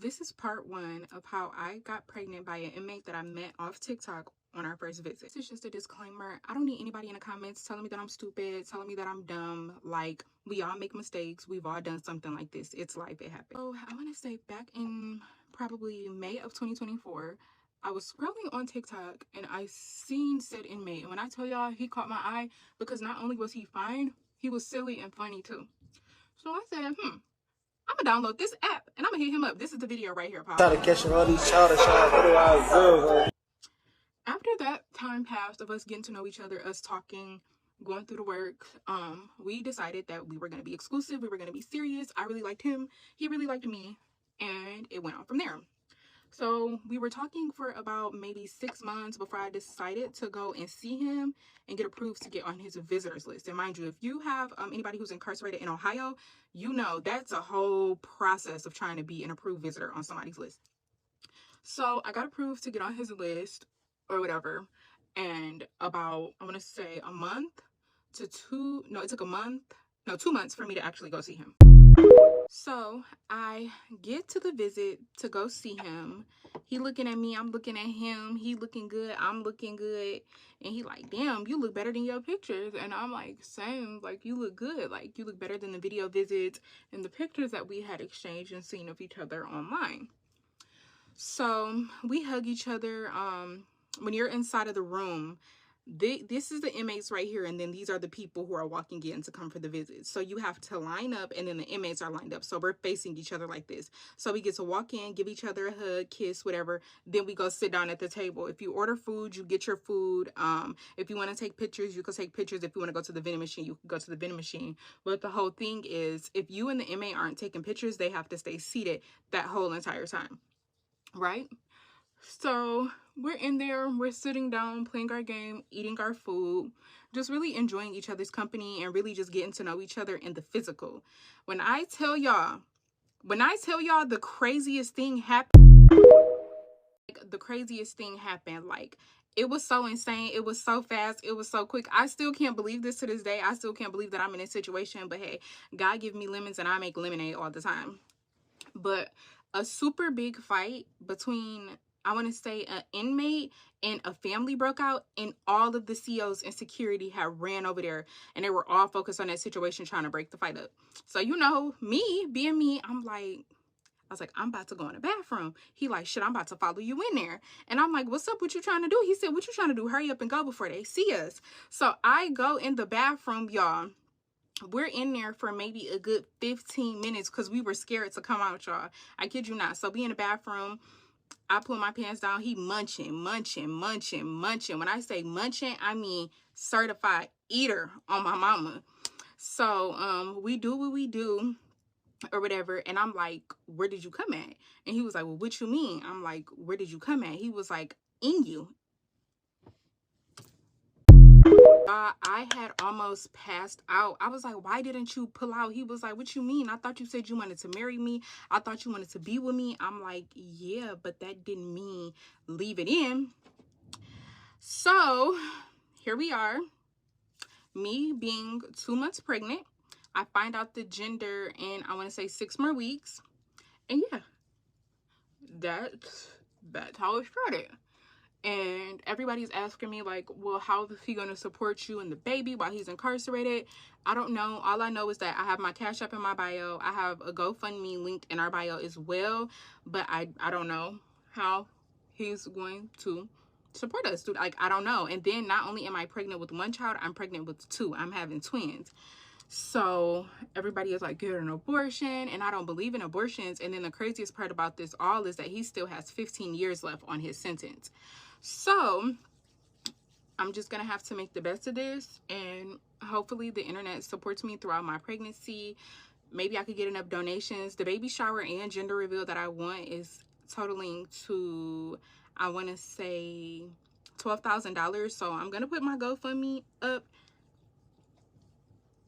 This is part 1 of how I got pregnant by an inmate that I met off TikTok on our first visit. This is just a disclaimer. I don't need anybody in the comments telling me that I'm stupid, telling me that I'm dumb. Like, we all make mistakes. We've all done something like this. It's life. It happens. So I want to say back in probably May of 2024, I was scrolling on TikTok and I seen said inmate. And when I tell y'all, he caught my eye because not only was he fine, he was silly and funny too. So I said, I'm gonna download this app and I'm gonna hit him up. This is the video right here, Paul. Try to catch all these childish girls. After that time passed of us getting to know each other, us talking, going through the work, we decided that we were gonna be exclusive. We were gonna be serious. I really liked him. He really liked me, and it went on from there. So we were talking for about maybe 6 months before I decided to go and see him and get approved to get on his visitors list. And mind you, if you have anybody who's incarcerated in Ohio, you know that's a whole process of trying to be an approved visitor on somebody's list. So I got approved to get on his list or whatever. And about, I want to say a month to it took 2 months for me to actually go see him. So I get to the visit to go see him. He looking at me, I'm looking at him. He looking good, I'm looking good. And he like, damn, you look better than your pictures. And I'm like, same, like, you look good. Like, you look better than the video visits and the pictures that we had exchanged and seen of each other online. So we hug each other. When you're inside of the room, this is the inmates right here, and then these are the people who are walking in to come for the visit. So you have to line up, and then the inmates are lined up. So we're facing each other like this. So we get to walk in, give each other a hug, kiss, whatever. Then we go sit down at the table. If you order food, you get your food. If you want to take pictures, you can take pictures. If you want to go to the vending machine, you can go to the vending machine. But the whole thing is, if you and the inmate aren't taking pictures, they have to stay seated that whole entire time. Right? So we're in there, we're sitting down, playing our game, eating our food, just really enjoying each other's company and really just getting to know each other in the physical. When I tell y'all the craziest thing happened, like, it was so insane. It was so fast. It was so quick. I still can't believe this to this day. I still can't believe that I'm in this situation, but hey, God give me lemons and I make lemonade all the time. But a super big fight between, I want to say, an inmate and a family broke out, and all of the COs and security had ran over there, and they were all focused on that situation trying to break the fight up. So, you know, me being me, I was like, I'm about to go in the bathroom. He like, shit, I'm about to follow you in there. And I'm like, what's up? What you trying to do? He said, what you trying to do? Hurry up and go before they see us. So I go in the bathroom, y'all. We're in there for maybe a good 15 minutes because we were scared to come out, y'all. I kid you not. So we in the bathroom. I pull my pants down. He munching. When I say munching, I mean certified eater on my mama. So we do what we do or whatever. And I'm like, where did you come at? And he was like, well, what you mean? I'm like, where did you come at? He was like, in you. I had almost passed out. I was like, why didn't you pull out? He was like, what you mean? I thought you said you wanted to marry me. I thought you wanted to be with me. I'm like, yeah, but that didn't mean leave it in. So here we are, me being 2 months pregnant. I find out the gender in, I want to say, 6 more weeks. And yeah, that's how it started. And everybody's asking me, like, well, how is he going to support you and the baby while he's incarcerated? I don't know. All I know is that I have my Cash App in my bio. I have a GoFundMe linked in our bio as well. But I don't know how he's going to support us. Dude, like, I don't know. And then not only am I pregnant with 1 child, I'm pregnant with 2. I'm having twins. So everybody is like, get an abortion. And I don't believe in abortions. And then the craziest part about this all is that he still has 15 years left on his sentence. So I'm just gonna have to make the best of this, and hopefully the internet supports me throughout my pregnancy. Maybe I could get enough donations. The baby shower and gender reveal that I want is totaling to, I want to say, $12,000. So I'm gonna put my GoFundMe up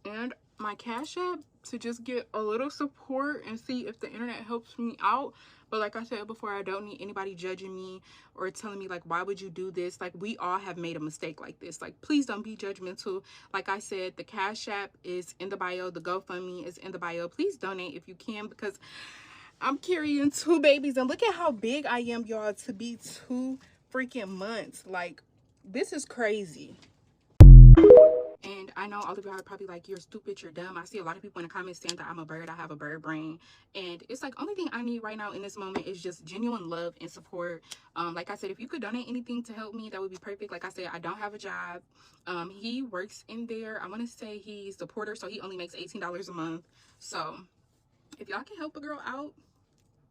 and my Cash App to just get a little support and see if the internet helps me out. But like I said before, I don't need anybody judging me or telling me, like, why would you do this? Like, we all have made a mistake like this. Like, please don't be judgmental. Like I said, the Cash App is in the bio. The GoFundMe is in the bio. Please donate if you can, because I'm carrying 2 babies, and look at how big I am, y'all, to be 2 freaking months. Like, this is crazy. And I know all of y'all are probably like, you're stupid, you're dumb. I see a lot of people in the comments saying that I'm a bird, I have a bird brain. And it's like, only thing I need right now in this moment is just genuine love and support. Like I said, if you could donate anything to help me, that would be perfect. Like I said, I don't have a job. He works in there. I want to say he's the porter, so he only makes $18 a month. So if y'all can help a girl out,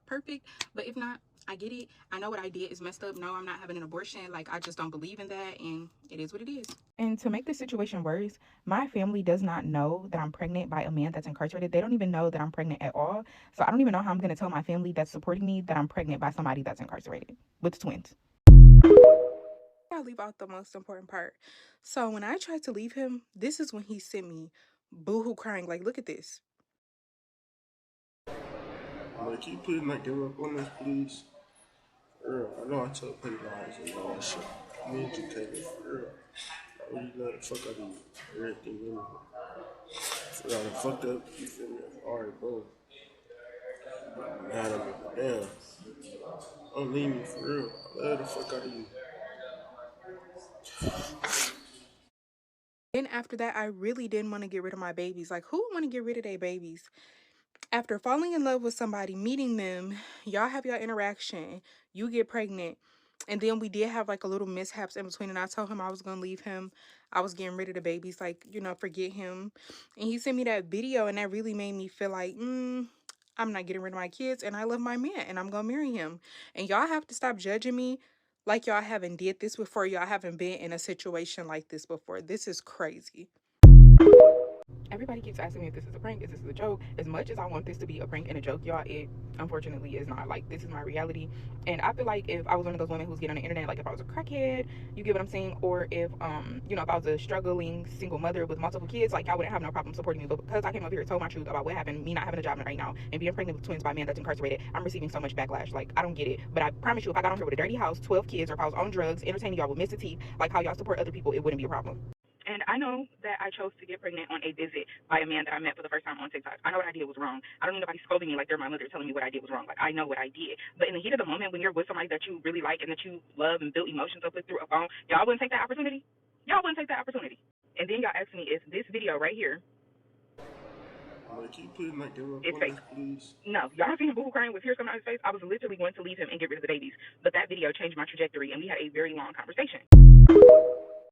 perfect. But if not, I get it. I know what I did is messed up. No, I'm not having an abortion. Like, I just don't believe in that, and it is what it is. And to make this situation worse, my family does not know that I'm pregnant by a man that's incarcerated. They don't even know that I'm pregnant at all. So I don't even know how I'm going to tell my family that's supporting me that I'm pregnant by somebody that's incarcerated with twins. I leave out the most important part. So when I tried to leave him, this is when he sent me boohoo crying. Like, look at this. Like, can you please not give up on this, please? For real, I know I told petty lies and all that shit. I'm educated, for real. I really love the fuck out of you. Everything in me. For real, I done fucked up, you feel me? Alright, bro. Mad at me, but damn. Don't leave me, for real. I love the fuck out of you. Then after that, I really didn't want to get rid of my babies. Like, who want to get rid of their babies? After falling in love with somebody, meeting them, y'all have your interaction, you get pregnant, and then we did have like a little mishaps in between, and I told him I was gonna leave him. I was getting rid of the babies, like, forget him. And he sent me that video, and that really made me feel like, I'm not getting rid of my kids, and I love my man, and I'm gonna marry him. And y'all have to stop judging me like y'all haven't did this before. Y'all haven't been in a situation like this before. This is crazy. Everybody keeps asking me if this is a prank, if this is a joke. As much as I want this to be a prank and a joke, y'all, it unfortunately is not. Like, this is my reality. And I feel like if I was one of those women who's getting on the internet, like if I was a crackhead, you get what I'm saying, or if if I was a struggling single mother with multiple kids, like, I wouldn't have no problem supporting me. But because I came up here and told my truth about what happened, me not having a job right now and being pregnant with twins by a man that's incarcerated, I'm receiving so much backlash. Like, I don't get it. But I promise you, if I got on here with a dirty house, 12 kids, or if I was on drugs, entertaining y'all with Mr. T, like how y'all support other people, it wouldn't be a problem. And I know that I chose to get pregnant on a visit by a man that I met for the first time on TikTok. I know what I did was wrong. I don't need nobody scolding me like they're my mother telling me what I did was wrong. Like, I know what I did. But in the heat of the moment, when you're with somebody that you really like and that you love and build emotions up with through a phone, y'all wouldn't take that opportunity? Y'all wouldn't take that opportunity. And then y'all ask me, is this video right here, Like, can you please not give up it's on fake? this, please? No, y'all seen him boohoo crying with tears coming out his face? I was literally going to leave him and get rid of the babies. But that video changed my trajectory, and we had a very long conversation.